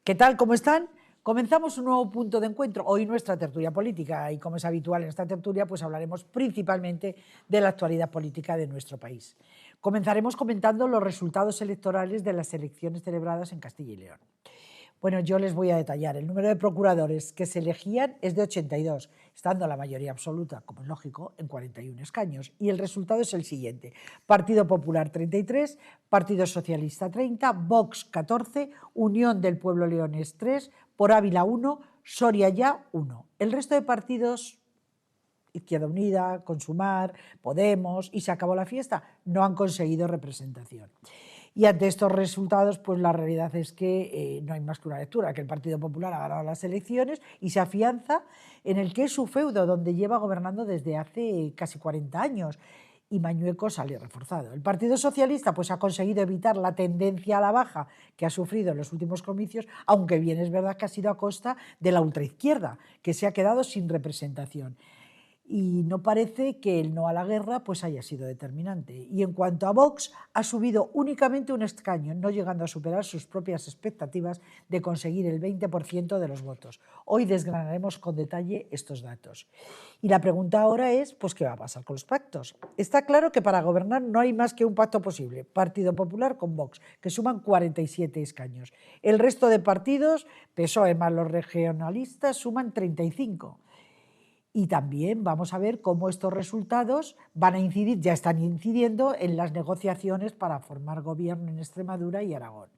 ¿Qué tal? ¿Cómo están? Comenzamos un nuevo punto de encuentro. Hoy nuestra tertulia política y como es habitual en esta tertulia, pues hablaremos principalmente de la actualidad política de nuestro país. Comenzaremos comentando los resultados electorales de las elecciones celebradas en Castilla y León. Bueno, yo les voy a detallar. El número de procuradores que se elegían es de 82, estando la mayoría absoluta, como es lógico, en 41 escaños. Y el resultado es el siguiente. Partido Popular 33, Partido Socialista 30, Vox 14, Unión del Pueblo Leones 3, Por Ávila 1, Soria Ya 1. El resto de partidos, Izquierda Unida, Consumar, Podemos, y se acabó la fiesta, no han conseguido representación. Y ante estos resultados, pues la realidad es que no hay más que una lectura, que el Partido Popular ha ganado las elecciones y se afianza en el que es su feudo, donde lleva gobernando desde hace casi 40 años. Y Mañueco sale reforzado. El Partido Socialista pues, ha conseguido evitar la tendencia a la baja que ha sufrido en los últimos comicios, aunque bien es verdad que ha sido a costa de la ultraizquierda, que se ha quedado sin representación. Y no parece que el no a la guerra pues haya sido determinante. Y en cuanto a Vox, ha subido únicamente un escaño, no llegando a superar sus propias expectativas de conseguir el 20% de los votos. Hoy desgranaremos con detalle estos datos. Y la pregunta ahora es, pues, ¿qué va a pasar con los pactos? Está claro que para gobernar no hay más que un pacto posible, Partido Popular con Vox, que suman 47 escaños. El resto de partidos, PSOE más los regionalistas, suman 35. Y también vamos a ver cómo estos resultados van a incidir, ya están incidiendo, en las negociaciones para formar gobierno en Extremadura y Aragón.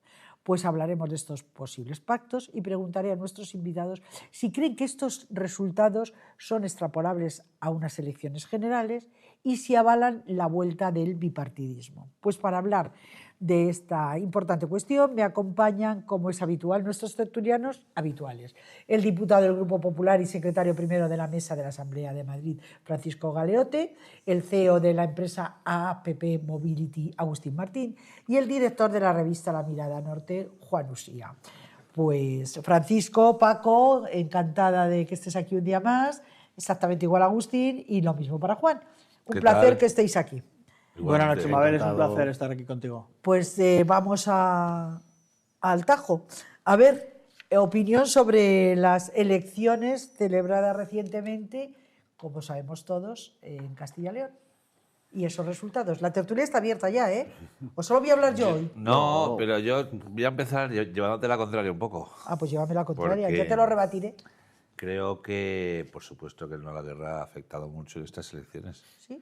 Pues hablaremos de estos posibles pactos y preguntaré a nuestros invitados si creen que estos resultados son extrapolables a unas elecciones generales y si avalan la vuelta del bipartidismo. Pues para hablar de esta importante cuestión me acompañan, como es habitual, nuestros tertulianos habituales. El diputado del Grupo Popular y secretario primero de la Mesa de la Asamblea de Madrid, Francisco Galeote, el CEO de la empresa APP Mobility, Agustín Martín, y el director de la revista La Mirada Norte, Juan Usía. Pues Francisco, Paco, encantada de que estés aquí un día más, exactamente igual a Agustín, y lo mismo para Juan. Un placer que estéis aquí. Buenas noches, Mabel, es un placer estar aquí contigo. Pues vamos al tajo. A ver, opinión sobre las elecciones celebradas recientemente, como sabemos todos, en Castilla y León. Y esos resultados. La tertulia está abierta ya, ¿eh? ¿O solo voy a hablar yo hoy? No, pero yo voy a empezar llevándote la contraria un poco. Ah, pues llévame la contraria, yo te lo rebatiré. Creo que, por supuesto, que el no a la guerra ha afectado mucho en estas elecciones. ¿Sí?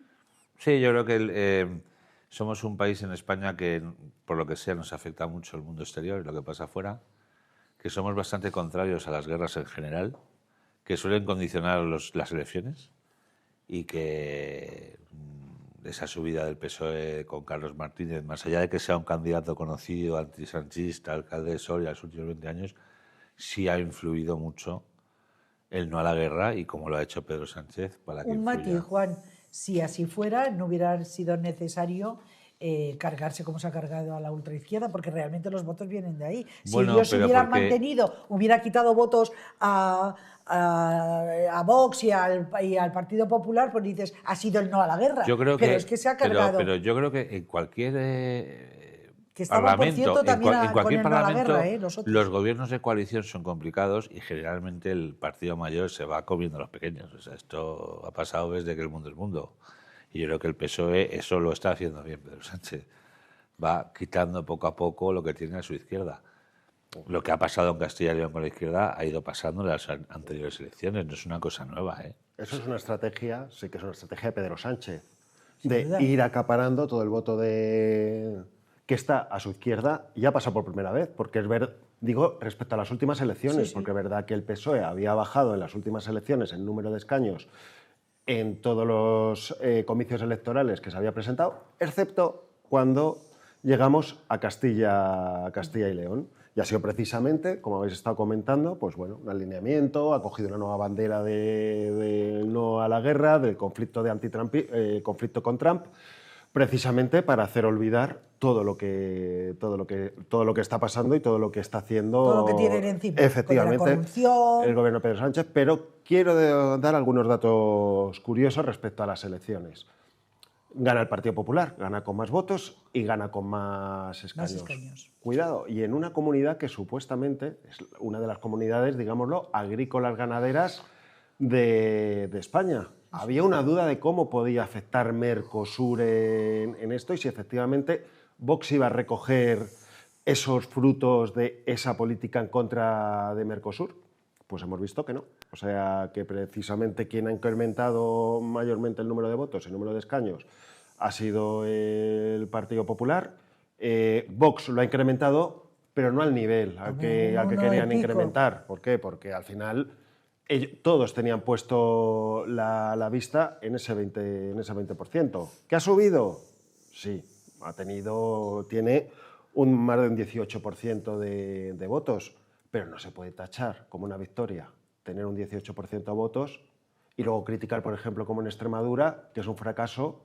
Sí, yo creo que somos un país en España que, por lo que sea, nos afecta mucho el mundo exterior y lo que pasa afuera, que somos bastante contrarios a las guerras en general, que suelen condicionar las elecciones y que esa subida del PSOE con Carlos Martínez, más allá de que sea un candidato conocido, antisanchista, alcalde de Soria en los últimos 20 años, sí ha influido mucho el no a la guerra y como lo ha hecho Pedro Sánchez para que Un matiz, Juan, si así fuera, no hubiera sido necesario cargarse como se ha cargado a la ultraizquierda, porque realmente los votos vienen de ahí. Si ellos hubieran mantenido, hubiera quitado votos a Vox y al Partido Popular, pues dices, ha sido el no a la guerra. Yo creo pero es que se ha cargado. Pero yo creo que en cualquier que estaban, por cierto, también en cualquier con el no a la guerra, los gobiernos de coalición son complicados y generalmente el partido mayor se va comiendo a los pequeños. O sea, esto ha pasado desde que el mundo es mundo. Y yo creo que el PSOE eso lo está haciendo bien, Pedro Sánchez. Va quitando poco a poco lo que tiene a su izquierda. Lo que ha pasado en Castilla y León con la izquierda ha ido pasando en las anteriores elecciones, no es una cosa nueva. Eso es una estrategia, sí que es una estrategia de Pedro Sánchez, de ir acaparando todo el voto que está a su izquierda. Y ha pasado por primera vez, porque es verdad, digo, respecto a las últimas elecciones, porque es verdad que el PSOE había bajado en las últimas elecciones el número de escaños en todos los comicios electorales que se había presentado, excepto cuando llegamos a Castilla y León. Y ha sido precisamente, como habéis estado comentando, pues bueno, un alineamiento, ha cogido una nueva bandera de no a la guerra, del conflicto, conflicto con Trump, precisamente para hacer olvidar todo lo que está pasando y todo lo que está haciendo, todo lo que tienen encima, efectivamente, la corrupción. El gobierno de Pedro Sánchez. Pero quiero dar algunos datos curiosos respecto a las elecciones. gana el Partido Popular, gana con más votos y gana con más escaños. Cuidado, y en una comunidad que supuestamente es una de las comunidades, digámoslo, agrícolas ganaderas de España. Había una duda de cómo podía afectar Mercosur en esto y si efectivamente Vox iba a recoger esos frutos de esa política en contra de Mercosur. Pues hemos visto que no. O sea, que precisamente quien ha incrementado mayormente el número de votos, el número de escaños, ha sido el Partido Popular. Vox lo ha incrementado, pero no al nivel al que querían incrementar. ¿Por qué? Porque al final todos tenían puesto la vista en ese 20%. ¿Qué ha subido? Sí, tiene más de un 18% de votos, pero no se puede tachar como una victoria tener un 18% de votos y luego criticar, por ejemplo, como en Extremadura, que es un fracaso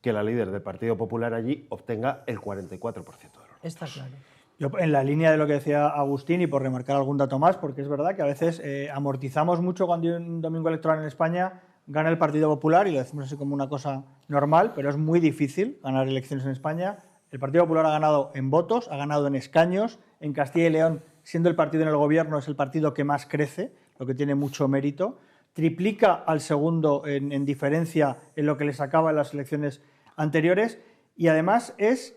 que la líder del Partido Popular allí obtenga el 44% de los votos. Está claro. Yo, en la línea de lo que decía Agustín, y por remarcar algún dato más, porque es verdad que a veces amortizamos mucho cuando hay un domingo electoral en España, gana el Partido Popular, y lo decimos así como una cosa normal, pero es muy difícil ganar elecciones en España. El Partido Popular ha ganado en votos, ha ganado en escaños. En Castilla y León, siendo el partido en el gobierno, es el partido que más crece, lo que tiene mucho mérito. Triplica al segundo en diferencia en lo que le sacaba en las elecciones anteriores, y además es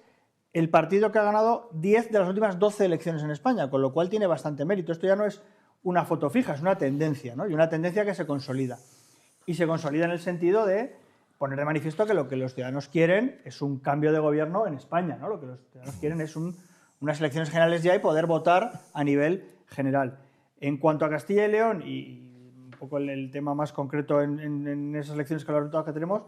el partido que ha ganado 10 de las últimas 12 elecciones en España, con lo cual tiene bastante mérito. Esto ya no es una foto fija, es una tendencia, ¿no? Y una tendencia que se consolida. Y se consolida en el sentido de poner de manifiesto que lo que los ciudadanos quieren es un cambio de gobierno en España, ¿no? Lo que los ciudadanos quieren es unas elecciones generales ya y poder votar a nivel general. En cuanto a Castilla y León, y un poco el tema más concreto en esas elecciones, que los resultados que tenemos,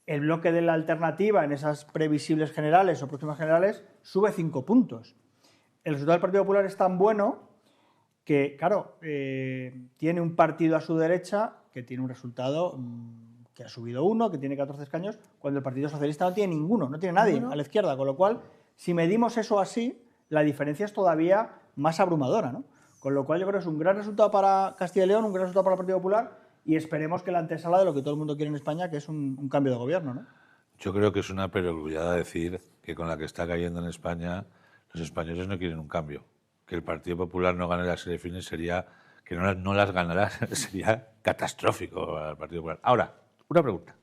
el bloque de la alternativa en esas previsibles generales o próximas generales sube 5 puntos. El resultado del Partido Popular es tan bueno que, claro, tiene un partido a su derecha que tiene un resultado que ha subido 1, que tiene 14 escaños, cuando el Partido Socialista no tiene ninguno, no tiene nadie a la izquierda, con lo cual, si medimos eso así, la diferencia es todavía más abrumadora, ¿no? Con lo cual yo creo que es un gran resultado para Castilla y León, un gran resultado para el Partido Popular, y esperemos que la antesala de lo que todo el mundo quiere en España, que es un cambio de gobierno, ¿no? Yo creo que es una perogrullada decir que con la que está cayendo en España, los españoles no quieren un cambio. Que el Partido Popular no gane las elecciones sería, que no las ganará, sería catastrófico para el Partido Popular. Ahora, una pregunta.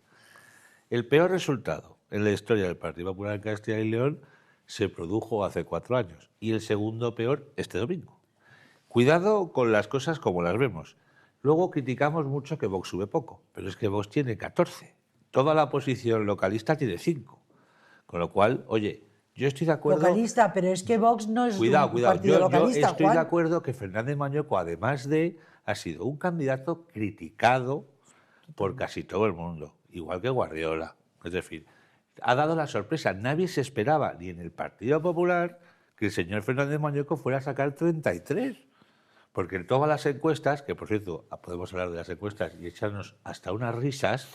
El peor resultado en la historia del Partido Popular en Castilla y León se produjo hace 4 años y el segundo peor este domingo. Cuidado con las cosas como las vemos. Luego criticamos mucho que Vox sube poco, pero es que Vox tiene 14. Toda la oposición localista tiene 5. Con lo cual, oye, yo estoy de acuerdo... Localista, pero es que Vox no es Cuidado. partido localista, yo estoy Juan. de acuerdo que Fernández Mañueco, además ha sido un candidato criticado por casi todo el mundo, igual que Guardiola. Es decir, ha dado la sorpresa. Nadie se esperaba, ni en el Partido Popular, que el señor Fernández Mañueco fuera a sacar 33. Porque en todas las encuestas, que por cierto, podemos hablar de las encuestas y echarnos hasta unas risas,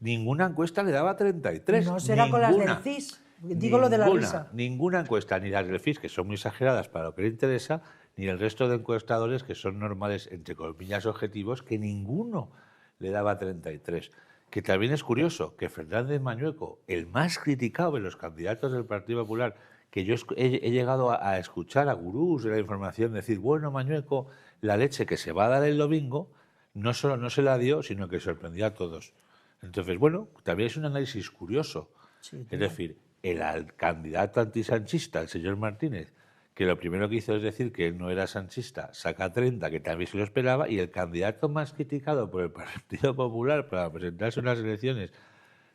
ninguna encuesta le daba 33. No será con las del CIS, digo lo de la risa. Ninguna encuesta, ni las del CIS, que son muy exageradas para lo que le interesa, ni el resto de encuestadores, que son normales, entre comillas, objetivos, que ninguno le daba 33. Que también es curioso que Fernández Mañueco, el más criticado de los candidatos del Partido Popular, que yo he llegado a escuchar a gurús de la información decir, bueno, Mañueco, la leche que se va a dar el domingo, no solo no se la dio, sino que sorprendió a todos. Entonces, bueno, también es un análisis curioso. Sí, es decir, el candidato antisanchista, el señor Martínez, que lo primero que hizo es decir que él no era sanchista, saca 30, que también se lo esperaba, y el candidato más criticado por el Partido Popular para presentarse en las elecciones,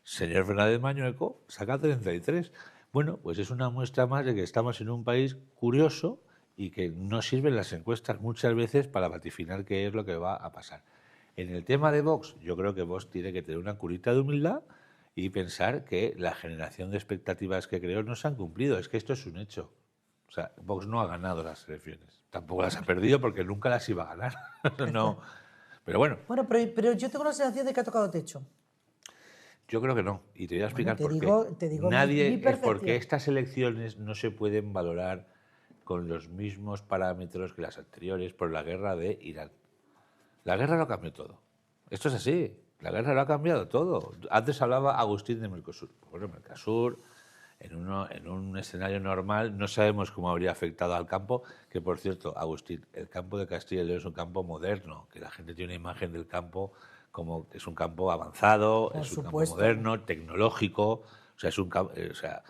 señor Fernández Mañueco, saca 33. Bueno, pues es una muestra más de que estamos en un país curioso y que no sirven las encuestas muchas veces para vaticinar qué es lo que va a pasar. En el tema de Vox, yo creo que Vox tiene que tener una curita de humildad y pensar que la generación de expectativas que creó no se han cumplido. Es que esto es un hecho. O sea, Vox no ha ganado las elecciones. Tampoco las ha perdido porque nunca las iba a ganar. No. Pero bueno. Bueno, pero yo tengo la sensación de que ha tocado techo. Yo creo que no, y te voy a explicar por qué. Te digo Nadie, porque estas elecciones no se pueden valorar con los mismos parámetros que las anteriores por la guerra de Irán. La guerra lo cambió todo. Esto es así. La guerra lo ha cambiado todo. Antes hablaba Agustín de Mercosur. Bueno, Mercosur, en un escenario normal, no sabemos cómo habría afectado al campo, que por cierto, Agustín, el campo de Castilla y León es un campo moderno, que la gente tiene una imagen del campo como que es un campo avanzado, Por es un supuesto. campo moderno, tecnológico, o sea,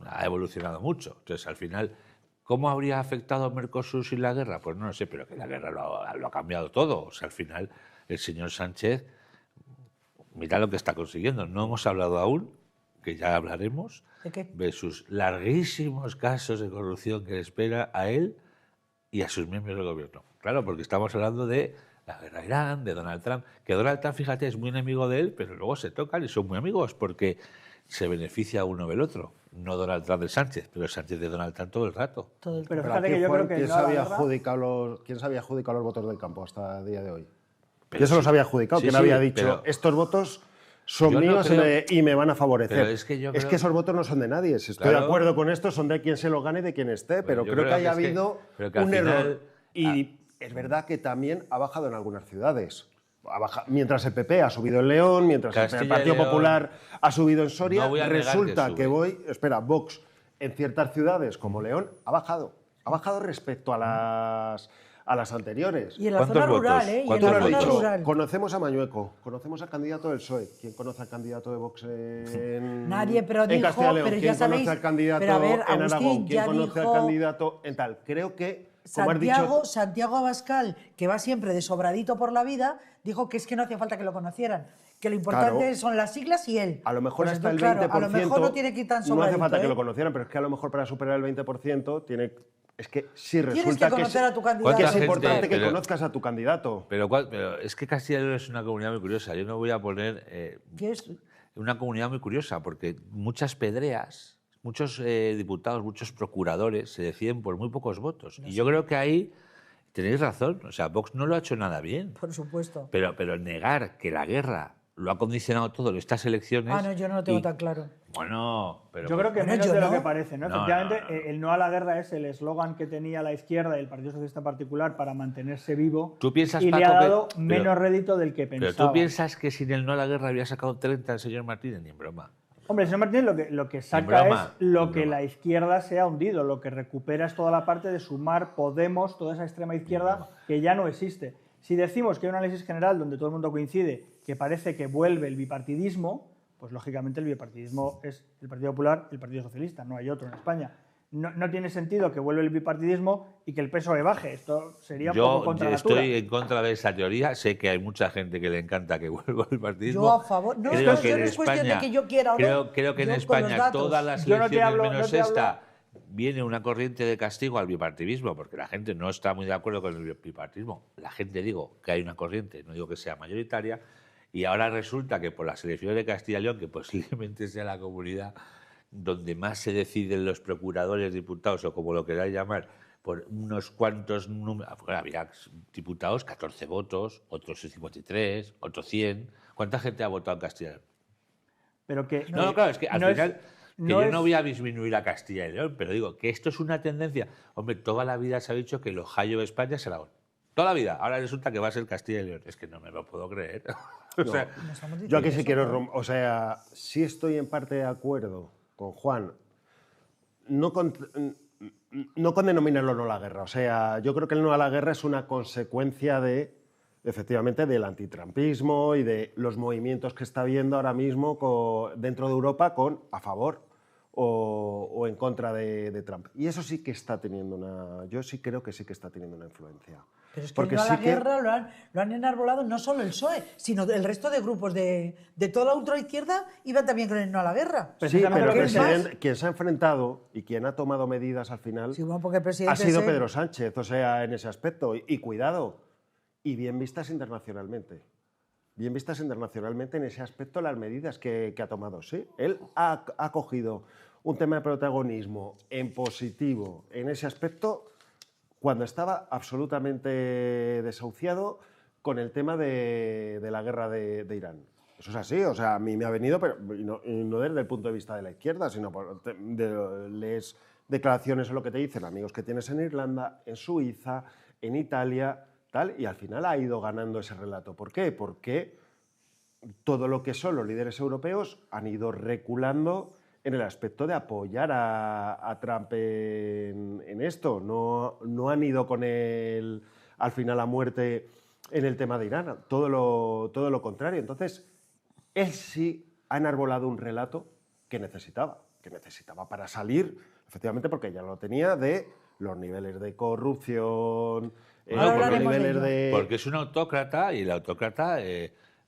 ha evolucionado mucho. Entonces, al final, ¿cómo habría afectado a Mercosur sin la guerra? Pues no lo sé, pero que la guerra lo ha cambiado todo. O sea, al final, el señor Sánchez, mira lo que está consiguiendo. No hemos hablado aún, que ya hablaremos, ¿De qué? de sus larguísimos casos de corrupción que le espera a él y a sus miembros del gobierno. Claro, porque estamos hablando de la guerra a Irán, de Donald Trump, que Donald Trump, fíjate, es muy enemigo de él, pero luego se tocan y son muy amigos porque se beneficia uno del otro. No Donald Trump de Sánchez, pero Sánchez de Donald Trump todo el rato. Todo el Pero Pero fíjate aquí, que yo Juan, creo que ¿quién no se a la había guerra. adjudicado los votos del campo hasta el día de hoy? Pero ¿Quién se los sí. había adjudicado? Sí, ¿Quién sí, había dicho, pero estos votos son yo no míos creo- y me van a favorecer? Pero es que yo creo- esos votos no son de nadie. Si estoy Claro. de acuerdo con esto, son de quien se los gane y de quien esté, pero yo creo que haya es que- habido pero que al un final- error. Y es verdad que también ha bajado en algunas ciudades. Mientras el PP ha subido en León, mientras Castilla el y Partido León, Popular ha subido en Soria, no voy a negar resulta que que sube. Vox en ciertas ciudades como León ha bajado. Ha bajado respecto a las anteriores. Y en la ¿Cuántos zona votos? rural, ¿eh? Y en ¿Cuántos la Tú lo has zona votos? dicho, rural. conocemos a Mañueco, conocemos al candidato del PSOE. ¿Quién conoce al candidato de Vox en Nadie, pero en dijo, Castilla y León? pero ya ¿Quién sabéis, conoce al candidato pero a ver, en Agustín Aragón? ¿Quién ya conoce al dijo candidato en tal? Creo que, como has dicho, Santiago Abascal, que va siempre de sobradito por la vida, dijo que es que no hacía falta que lo conocieran, que lo importante Claro. son las siglas y él. a lo mejor Pues hasta el entonces, 20%. claro, a lo mejor no tiene que ir tan no hace sobradito, falta que ¿eh? lo conocieran, pero es que a lo mejor para superar el 20% es que sí Tienes resulta que conocer es, a tu candidato. que es gente- importante que pero- conozcas a tu candidato. Pero es que Castilla y León es una comunidad muy curiosa. Yo no voy a poner ¿Qué es? una comunidad muy curiosa, porque muchas pedreas, muchos diputados, muchos procuradores se deciden por muy pocos votos. Y yo creo que ahí tenéis razón. O sea, Vox no lo ha hecho nada bien. Por supuesto. Pero negar que la guerra lo ha condicionado todo en estas elecciones... Ah, no, yo no lo tengo y- tan claro. Bueno, pero... Yo creo que Bueno, menos yo de lo no. que parece, ¿no? No, Efectivamente, no, no. el no a la guerra es el eslogan que tenía la izquierda y el Partido Socialista en particular para mantenerse vivo. ¿Tú piensas, y le Paco, ha que- dado pero- menos rédito del que Pero pensaba. tú piensas que sin el no a la guerra había sacado 30 el señor Martínez, ni en broma. Hombre, el señor Martínez lo que saca broma, es lo en que broma. la izquierda se ha hundido, lo que recupera es toda la parte de sumar Podemos, toda esa extrema izquierda que ya no existe. Si decimos que hay un análisis general donde todo el mundo coincide que parece que vuelve el bipartidismo, pues lógicamente el bipartidismo es el Partido Popular y el Partido Socialista, no hay otro en España. No tiene sentido que vuelva el bipartidismo y que el PSOE baje. Esto sería un poco Yo contra natura. estoy en contra de esa teoría. Sé que hay mucha gente que le encanta que vuelva el partidismo. Yo a favor. No, Creo no, que yo en no es cuestión de España- que yo quiera o no. Creo que en Yo con los España datos. todas las Yo no te elecciones hablo- menos no te hablo- esta viene una corriente de castigo al bipartidismo, porque la gente no está muy de acuerdo con el bipartidismo. La gente, digo, que hay una corriente, no digo que sea mayoritaria, y ahora resulta que por las elecciones de Castilla y León, que posiblemente sea la comunidad donde más se deciden los procuradores, diputados o como lo queráis llamar, por unos cuantos números. Bueno, había diputados, 14 votos, otros 53, otros 100. ¿Cuánta gente ha votado en Castilla y León? Pero que, No, claro, es que al no final, que no yo es- no voy a disminuir a Castilla y León, pero digo que esto es una tendencia. Hombre, toda la vida se ha dicho que el Ohio de España es Aragón. Toda la vida. Ahora resulta que va a ser Castilla y León. Es que no me lo puedo creer. O sea, Nos hemos dicho Yo aquí eso, sí quiero, ¿no? o sea, sí estoy en parte de acuerdo con Juan, no con denominarlo no a la guerra. O sea, yo creo que el no a la guerra es una consecuencia efectivamente, del antitrampismo y de los movimientos que está habiendo ahora mismo dentro de Europa a favor o en contra de Trump. Y eso sí que está teniendo yo sí creo que sí que está teniendo una influencia. Pero es que Porque no a la sí que- guerra lo han enarbolado no solo el PSOE, sino el resto de grupos de toda la ultraizquierda iban también con el no a la guerra. Sí, Precisamente pero lo que es más. quien se ha enfrentado y quien ha tomado medidas al final Sí, bueno, porque el presidente ha sido es él. Pedro Sánchez, o sea, en ese aspecto. Y cuidado, y bien vistas internacionalmente. Bien vistas internacionalmente en ese aspecto las medidas que ha tomado. Sí, él ha cogido un tema de protagonismo en positivo en ese aspecto cuando estaba absolutamente desahuciado con el tema de la guerra de Irán. Eso es así, o sea, a mí me ha venido, pero y no desde el punto de vista de la izquierda, sino lees declaraciones o lo que te dicen amigos que tienes en Irlanda, en Suiza, en Italia, tal, y al final ha ido ganando ese relato. ¿Por qué? Porque todo lo que son los líderes europeos han ido reculando en el aspecto de apoyar a Trump en esto. No han ido con él al final a muerte en el tema de Irán, todo lo contrario. Entonces, él sí ha enarbolado un relato que necesitaba para salir, efectivamente, porque ya lo tenía, de los niveles de corrupción, Ahora los niveles de... Porque es un autócrata y el autócrata,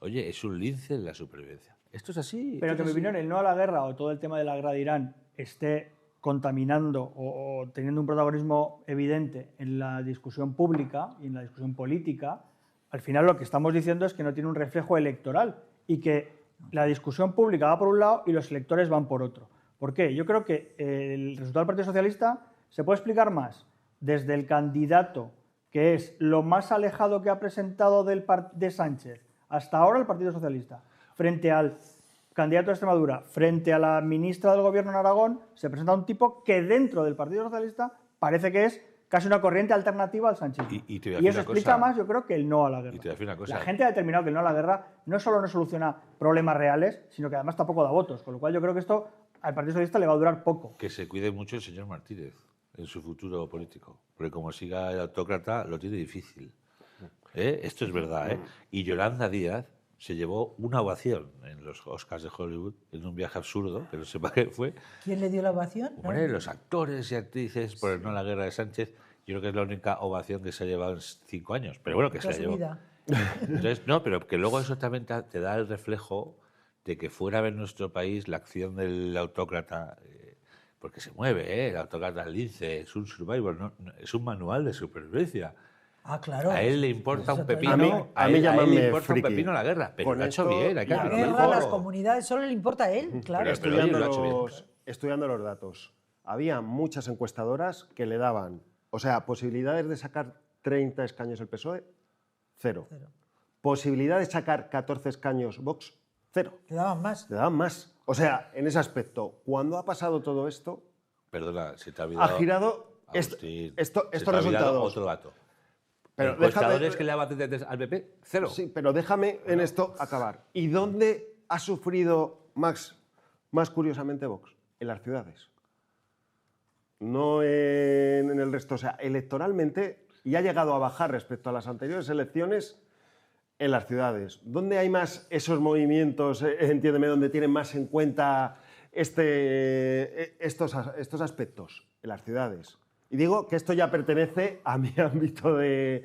oye, es un lince de la supervivencia. Esto es así. Pero esto que es mi así. opinión, el no a la guerra o todo el tema de la guerra de Irán esté contaminando o teniendo un protagonismo evidente en la discusión pública y en la discusión política, al final lo que estamos diciendo es que no tiene un reflejo electoral y que la discusión pública va por un lado y los electores van por otro. ¿Por qué? Yo creo que el resultado del Partido Socialista se puede explicar más desde el candidato, que es lo más alejado que ha presentado de Sánchez hasta ahora el Partido Socialista, frente al candidato de Extremadura, frente a la ministra del Gobierno en Aragón, se presenta un tipo que dentro del Partido Socialista parece que es casi una corriente alternativa al sanchismo. Y te voy a Y decir eso una explica cosa. más, yo creo, que el no a la guerra. Y te voy a decir una cosa. La gente ha determinado que el no a la guerra no solo no soluciona problemas reales, sino que además tampoco da votos. Con lo cual yo creo que esto al Partido Socialista le va a durar poco. Que se cuide mucho el señor Martínez en su futuro político. Porque como siga el autócrata, lo tiene difícil. Esto es verdad. Y Yolanda Díaz se llevó una ovación en los Oscars de Hollywood en un viaje absurdo, que no sé para qué fue. ¿Quién le dio la ovación? Hombre, los actores y actrices por el no a la guerra de Sánchez, yo creo que es la única ovación que se ha llevado en 5 años. Pero bueno, que se Toda la su llevó. vida. Entonces, no, pero que luego eso también te da el reflejo de que fuera de nuestro país la acción del autócrata, porque se mueve, el autócrata al lince, es un survivor, es un manual de supervivencia. Ah, claro. A él le importa Eso un te- pepino, A mí a él le llámame importa friki. un pepino la guerra, pero Con lo ha hecho esto, bien, hay que La admitirlo. guerra, las comunidades, solo le importa a él, claro. Pero oye, lo ha hecho bien. Estudiando los datos, había muchas encuestadoras que le daban, o sea, posibilidades de sacar 30 escaños el PSOE, cero. Posibilidad de sacar 14 escaños Vox, cero. Le daban más. Le daban más. O sea, en ese aspecto, cuando ha pasado todo esto, Perdona, se te ha ha olvidado. girado Agustín, estos se te ha olvidado resultados. otro dato. Pero ¿Encuestadores déjame- que le daban 33 al PP? Cero. Sí, pero déjame en esto acabar. ¿Y dónde ha sufrido más curiosamente Vox? En las ciudades. No en el resto. O sea, electoralmente, y ha llegado a bajar respecto a las anteriores elecciones en las ciudades. ¿Dónde hay más esos movimientos, entiéndeme, donde tienen más en cuenta estos aspectos? En las ciudades. Y digo que esto ya pertenece a mi ámbito de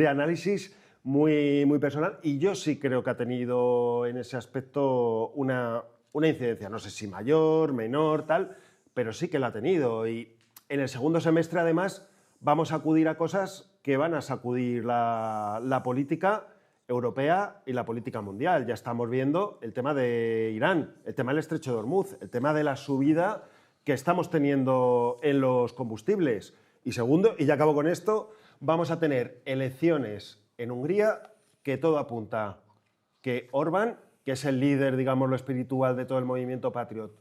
análisis muy, muy personal, y yo sí creo que ha tenido en ese aspecto una incidencia, no sé si mayor, menor, tal, pero sí que la ha tenido. Y en el segundo semestre, además, vamos a acudir a cosas que van a sacudir la política europea y la política mundial. Ya estamos viendo el tema de Irán, el tema del estrecho de Hormuz, el tema de la subida que estamos teniendo en los combustibles. Y segundo, y ya acabo con esto, vamos a tener elecciones en Hungría que todo apunta que Orbán, que es el líder, digamos, lo espiritual de todo el movimiento Patriot,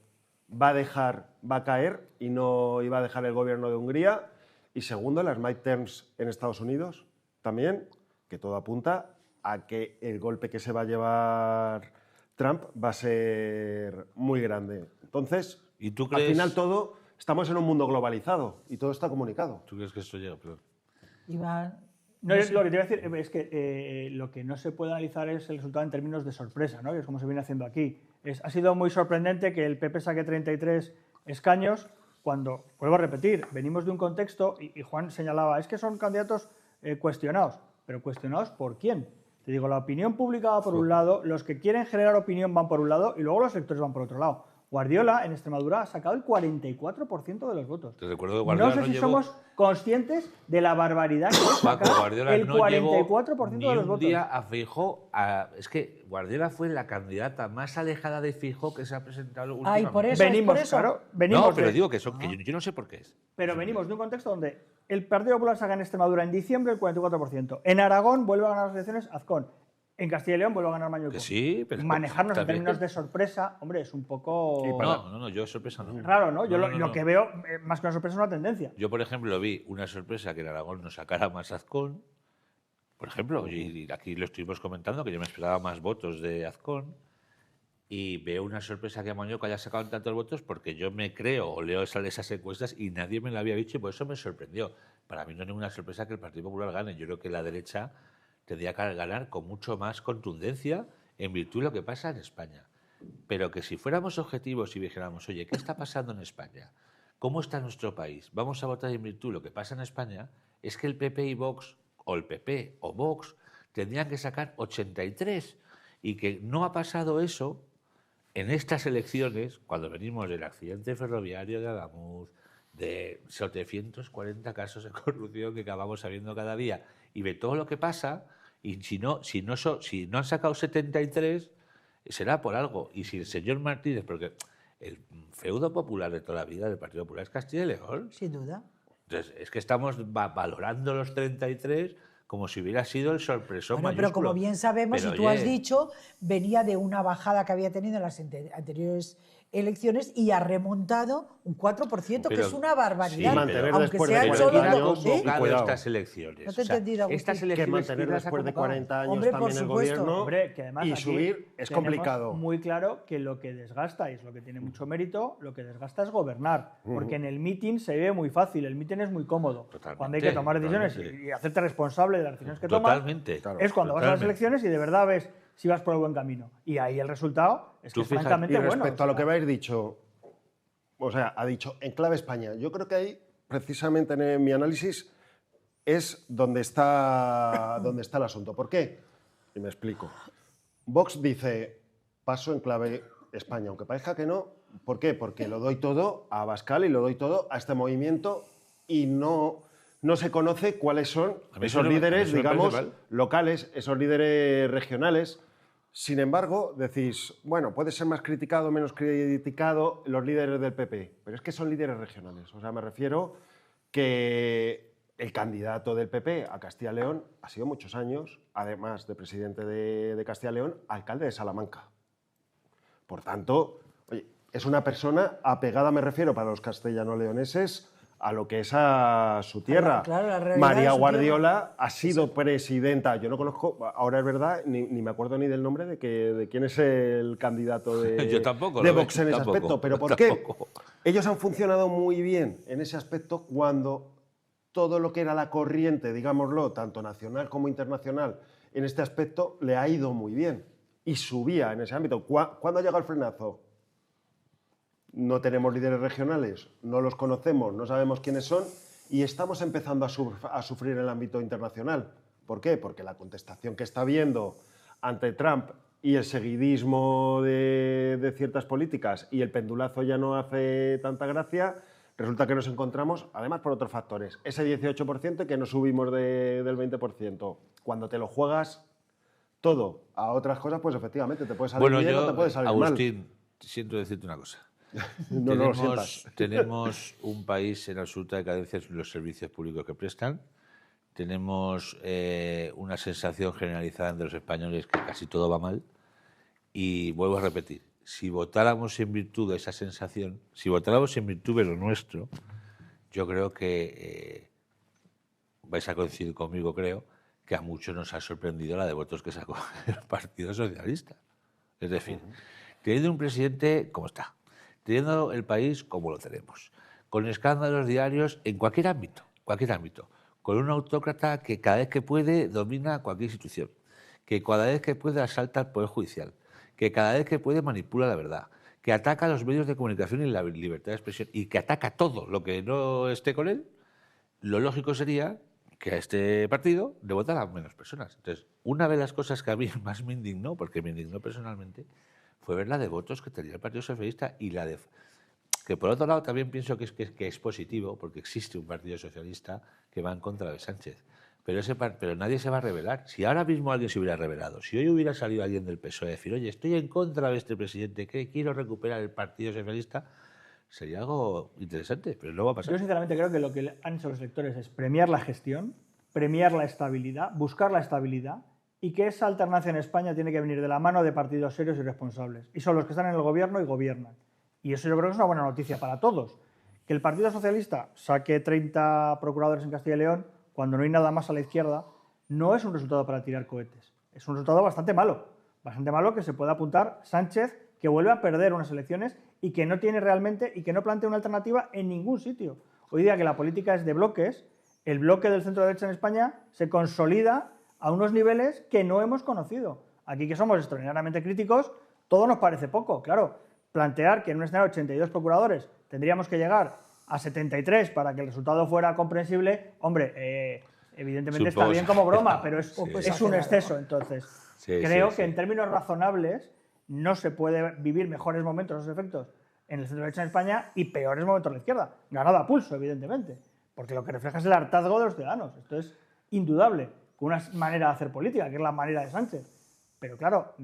va a caer y va a dejar el gobierno de Hungría. Y segundo, las midterms en Estados Unidos también, que todo apunta a que el golpe que se va a llevar Trump va a ser muy grande. Entonces, ¿Y tú al crees- final todo, estamos en un mundo globalizado y todo está comunicado. ¿Tú crees que esto llega? Perdón. Iván, No, lo que te iba a decir es que lo que no se puede analizar es el resultado en términos de sorpresa, ¿no? Que es como se viene haciendo aquí. Ha sido muy sorprendente que el PP saque 33 escaños cuando, vuelvo a repetir, venimos de un contexto, y Juan señalaba, es que son candidatos cuestionados. ¿Pero cuestionados por quién? Te digo, la opinión pública va por un lado, los que quieren generar opinión van por un lado y luego los sectores van por otro lado. Guardiola en Extremadura ha sacado el 44% de los votos. Te recuerdo que Guardiola No sé si llevó- somos conscientes de la barbaridad que es Paco, sacar Guardiola el no llevó 44% ni de los un votos. día a Feijóo. Es que Guardiola fue la candidata más alejada de Feijóo que se ha presentado últimamente. Ay, por eso, Venimos, es por eso. claro, venimos No, pero de- digo que yo no sé por qué es. Pero venimos de un contexto donde el Partido Popular saca en Extremadura en diciembre el 44%. En Aragón vuelve a ganar las elecciones Azcón. En Castilla y León vuelve a ganar Mañueco. Que sí, pero Manejarnos en también- términos de sorpresa, hombre, es un poco No, yo sorpresa no. raro, ¿no? Yo No, lo, no, lo no. que veo, más que una sorpresa, es una tendencia. Yo, por ejemplo, vi una sorpresa que en Aragón nos sacara más Azcón Por ejemplo, y aquí lo estuvimos comentando, que yo me esperaba más votos de Azcón, y veo una sorpresa que Amaño haya sacado tantos votos porque yo me creo o leo esas encuestas y nadie me lo había dicho y por eso me sorprendió. Para mí no es ninguna sorpresa que el Partido Popular gane. Yo creo que la derecha tendría que ganar con mucho más contundencia en virtud de lo que pasa en España. Pero que si fuéramos objetivos y dijéramos, oye, ¿qué está pasando en España? ¿Cómo está nuestro país? Vamos a votar en virtud de lo que pasa en España. Es que el PP y Vox, o el PP o Vox, tendrían que sacar 83 y que no ha pasado eso. En estas elecciones, cuando venimos del accidente ferroviario de Adamuz, de 740 casos de corrupción que acabamos sabiendo cada día, y de todo lo que pasa, y si no han sacado 73, será por algo. Y si el señor Martínez, porque el feudo popular de toda la vida del Partido Popular es Castilla y León. Sin duda. Entonces, es que estamos valorando los 33 como si hubiera sido el sorpresón mayúsculo. Pero como bien sabemos, pero, y tú has dicho, venía de una bajada que había tenido en las anteriores elecciones y ha remontado un 4%, que es una barbaridad. Sí, mantener aunque después de sean 40 solo años, ¿eh? convocado estas elecciones. No te he entendido, Agustín. Estas Que elecciones mantener después de 40 años Hombre, por también el supuesto. gobierno Hombre, que además y aquí subir es tenemos complicado. muy claro que lo que desgasta, y es lo que tiene mucho mérito, lo que desgasta es gobernar. Porque en el meeting se ve muy fácil, el meeting es muy cómodo. Totalmente, Cuando hay que tomar decisiones totalmente. y hacerte responsable de las decisiones que tomas, Totalmente. es cuando vas a las Totalmente. elecciones y de verdad ves si vas por el buen camino. Y ahí el resultado es que Tú es fíjate, francamente Y bueno. respecto a lo que habéis dicho, o sea, ha dicho en clave España. Yo creo que ahí, precisamente en mi análisis, es donde está el asunto. ¿Por qué? Y me explico. Vox dice, paso en clave España, aunque parezca que no. ¿Por qué? Porque lo doy todo a Abascal y lo doy todo a este movimiento y no se conoce cuáles son A mí esos eso no me- a mí líderes, eso me parece digamos, mal. locales, esos líderes regionales. Sin embargo, decís, bueno, puede ser más criticado, menos criticado los líderes del PP, pero es que son líderes regionales. O sea, me refiero que el candidato del PP a Castilla y León ha sido muchos años, además de presidente de Castilla y León, alcalde de Salamanca. Por tanto, oye, es una persona apegada, me refiero, para los castellano-leoneses, a lo que es a su tierra. Claro, la realidad María de su Guardiola ha sido presidenta, yo no conozco, ahora es verdad, ni me acuerdo ni del nombre de quién es el candidato de, Yo tampoco, de lo Vox veo, en ese tampoco, aspecto. ¿Pero por qué? tampoco. Ellos han funcionado muy bien en ese aspecto cuando todo lo que era la corriente, digámoslo, tanto nacional como internacional, en este aspecto le ha ido muy bien y subía en ese ámbito. ¿Cuándo ha llegado el frenazo? No tenemos líderes regionales, no los conocemos, no sabemos quiénes son y estamos empezando a sufrir en el ámbito internacional. ¿Por qué? Porque la contestación que está habiendo ante Trump y el seguidismo de ciertas políticas y el pendulazo ya no hace tanta gracia, resulta que nos encontramos, además por otros factores, ese 18% que no subimos del 20%. Cuando te lo juegas todo a otras cosas, pues efectivamente te puede salir bien o te puede salir Agustín, siento decirte una cosa. mal. No lo sientas. Tenemos un país en absoluta decadencia en los servicios públicos que prestan. Tenemos una sensación generalizada entre los españoles que casi todo va mal. Y vuelvo a repetir, si votáramos en virtud de esa sensación, si votáramos en virtud de lo nuestro, yo creo que vais a coincidir conmigo, creo, que a muchos nos ha sorprendido la de votos que sacó el Partido Socialista. Es decir, teniendo un presidente como está, teniendo el país como lo tenemos, con escándalos diarios en cualquier ámbito, con un autócrata que cada vez que puede domina cualquier institución, que cada vez que puede asalta al Poder Judicial, que cada vez que puede manipula la verdad, que ataca a los medios de comunicación y la libertad de expresión y que ataca todo lo que no esté con él, lo lógico sería que a este partido le votaran menos personas. Entonces, una de las cosas que a mí más me indignó, porque me indignó personalmente, fue ver la de votos que tenía el Partido Socialista y la de... Que por otro lado también pienso que es positivo, porque existe un Partido Socialista que va en contra de Sánchez. Pero nadie se va a rebelar. Si ahora mismo alguien se hubiera rebelado, si hoy hubiera salido alguien del PSOE a decir, oye, estoy en contra de este presidente, que quiero recuperar el Partido Socialista, sería algo interesante, pero no va a pasar. Yo sinceramente creo que lo que han hecho los electores es premiar la gestión, premiar la estabilidad, buscar la estabilidad y que esa alternancia en España tiene que venir de la mano de partidos serios y responsables. Y son los que están en el gobierno y gobiernan. Y eso yo creo que es una buena noticia para todos. Que el Partido Socialista saque 30 procuradores en Castilla y León cuando no hay nada más a la izquierda no es un resultado para tirar cohetes. Es un resultado bastante malo que se pueda apuntar Sánchez, que vuelve a perder unas elecciones y que no tiene realmente y que no plantea una alternativa en ningún sitio. Hoy día que la política es de bloques, el bloque del centro derecha en España se consolida a unos niveles que no hemos conocido. Aquí, que somos extraordinariamente críticos, todo nos parece poco. Claro, plantear que en un escenario de 82 procuradores tendríamos que llegar a 73 para que el resultado fuera comprensible, hombre, evidentemente está bien como broma, pero es un exceso. Entonces, creo que en términos razonables no se puede vivir mejores momentos, esos efectos, en el centro derecha en España y peores momentos en la izquierda. Ganado a pulso, evidentemente, porque lo que refleja es el hartazgo de los ciudadanos. Esto es indudable, con una manera de hacer política, que es la manera de Sánchez. Pero claro,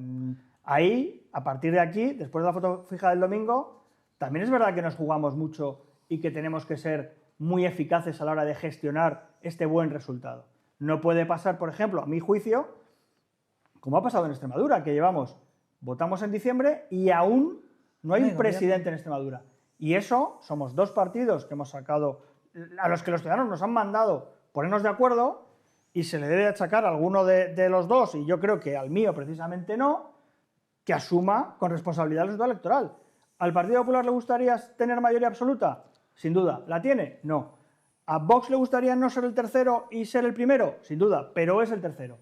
ahí, a partir de aquí, después de la foto fija del domingo, también es verdad que nos jugamos mucho y que tenemos que ser muy eficaces a la hora de gestionar este buen resultado. No puede pasar, por ejemplo, a mi juicio, como ha pasado en Extremadura, que votamos en diciembre y aún no hay un presidente en Extremadura. Y eso, somos dos partidos que hemos sacado, a los que los ciudadanos nos han mandado ponernos de acuerdo, y se le debe achacar a alguno de los dos, y yo creo que al mío precisamente no, que asuma con responsabilidad el resultado electoral. ¿Al Partido Popular le gustaría tener mayoría absoluta? Sin duda. ¿La tiene? No. ¿A Vox le gustaría no ser el tercero y ser el primero? Sin duda, pero es el tercero.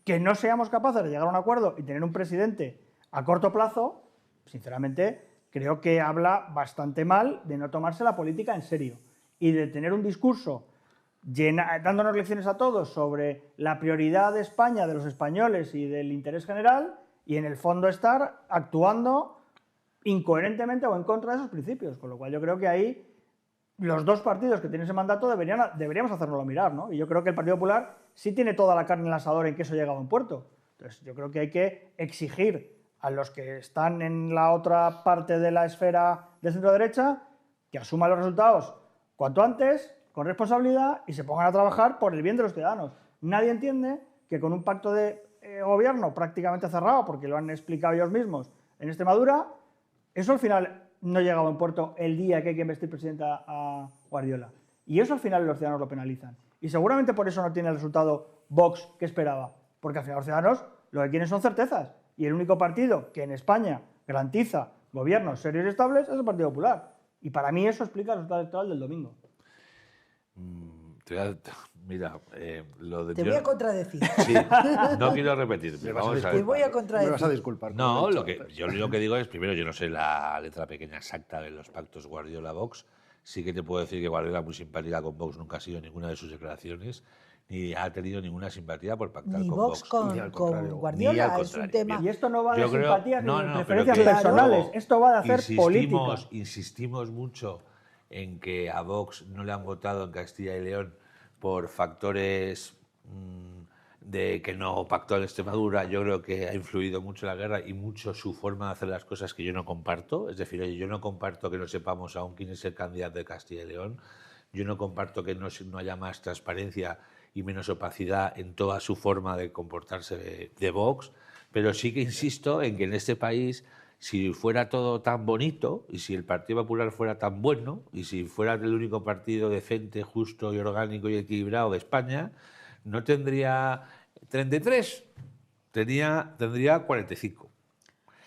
Que no seamos capaces de llegar a un acuerdo y tener un presidente a corto plazo, sinceramente, creo que habla bastante mal de no tomarse la política en serio y de tener un discurso dándonos lecciones a todos sobre la prioridad de España, de los españoles y del interés general, y en el fondo estar actuando incoherentemente o en contra de esos principios. Con lo cual yo creo que ahí los dos partidos que tienen ese mandato deberíamos hacérnoslo mirar, ¿no? Y yo creo que el Partido Popular sí tiene toda la carne en el asador en que eso llega a buen puerto. Entonces yo creo que hay que exigir a los que están en la otra parte de la esfera de centro-derecha que asuman los resultados cuanto antes, con responsabilidad, y se pongan a trabajar por el bien de los ciudadanos. Nadie entiende que con un pacto de gobierno prácticamente cerrado, porque lo han explicado ellos mismos en Extremadura, eso al final no llega a buen puerto el día que hay que investir presidenta a Guardiola. Y eso al final los ciudadanos lo penalizan. Y seguramente por eso no tiene el resultado Vox que esperaba, porque al final los ciudadanos lo que quieren son certezas. Y el único partido que en España garantiza gobiernos serios y estables es el Partido Popular. Y para mí eso explica el resultado electoral del domingo. Mira, lo de... Te voy a contradecir. Sí, no quiero repetir. Vamos a ver. Te voy a contradecir. Me vas a disculpar. No, yo lo que digo es, primero, yo no sé la letra pequeña exacta de los pactos Guardiola-Vox. Sí que te puedo decir que Guardiola, muy simpática con Vox, nunca ha sido ninguna de sus declaraciones, ni ha tenido ninguna simpatía por pactar Ni con Vox Vox. con Guardiola, es un tema... Y esto no va de Yo creo- simpatías ni de no, preferencias pero que- personales, no, esto va de hacer política. Insistimos mucho en que a Vox no le han votado en Castilla y León por factores de que no pactó en Extremadura. Yo creo que ha influido mucho la guerra y mucho su forma de hacer las cosas, que yo no comparto. Es decir, oye, yo no comparto que no sepamos aún quién es el candidato de Castilla y León. Yo no comparto que no haya más transparencia y menos opacidad en toda su forma de comportarse de Vox. Pero sí que insisto en que en este país, si fuera todo tan bonito y si el Partido Popular fuera tan bueno y si fuera el único partido decente, justo y orgánico y equilibrado de España, no tendría 33, tendría 45.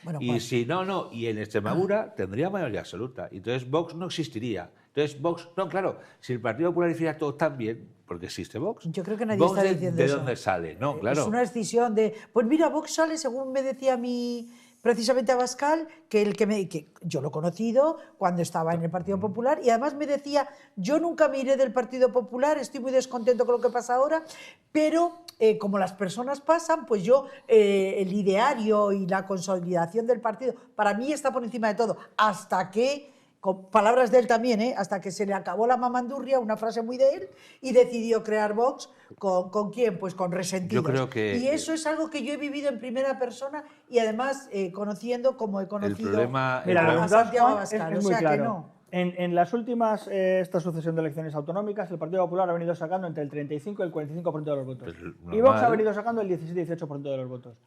Bueno, Y pues, si y en Extremadura tendría mayoría absoluta. Entonces Vox no existiría. Entonces Vox, no, claro, si el Partido Popular hiciera todo tan bien, porque existe Vox. yo creo que nadie Vox está diciendo ¿de eso. dónde sale? No, claro. Es una decisión de... Pues mira, Vox sale, según me decía precisamente Abascal, que yo lo he conocido cuando estaba en el Partido Popular, y además me decía, yo nunca me iré del Partido Popular, estoy muy descontento con lo que pasa ahora, pero como las personas pasan, pues yo, el ideario y la consolidación del partido, para mí está por encima de todo, hasta que... Con palabras de él también, hasta que se le acabó la mamandurria, una frase muy de él, y decidió crear Vox. ¿Con quién? Pues con resentidos. Yo creo que... Y eso es algo que yo he vivido en primera persona y además conociendo como he conocido problema- Mira, a la verdad, Santiago Juan, Abascal. es O muy sea claro. que no. En las últimas, esta sucesión de elecciones autonómicas, el Partido Popular ha venido sacando entre el 35 y el 45% de los votos. Pues, Y Vox ha normal. venido sacando el 17 y 18% de los votos.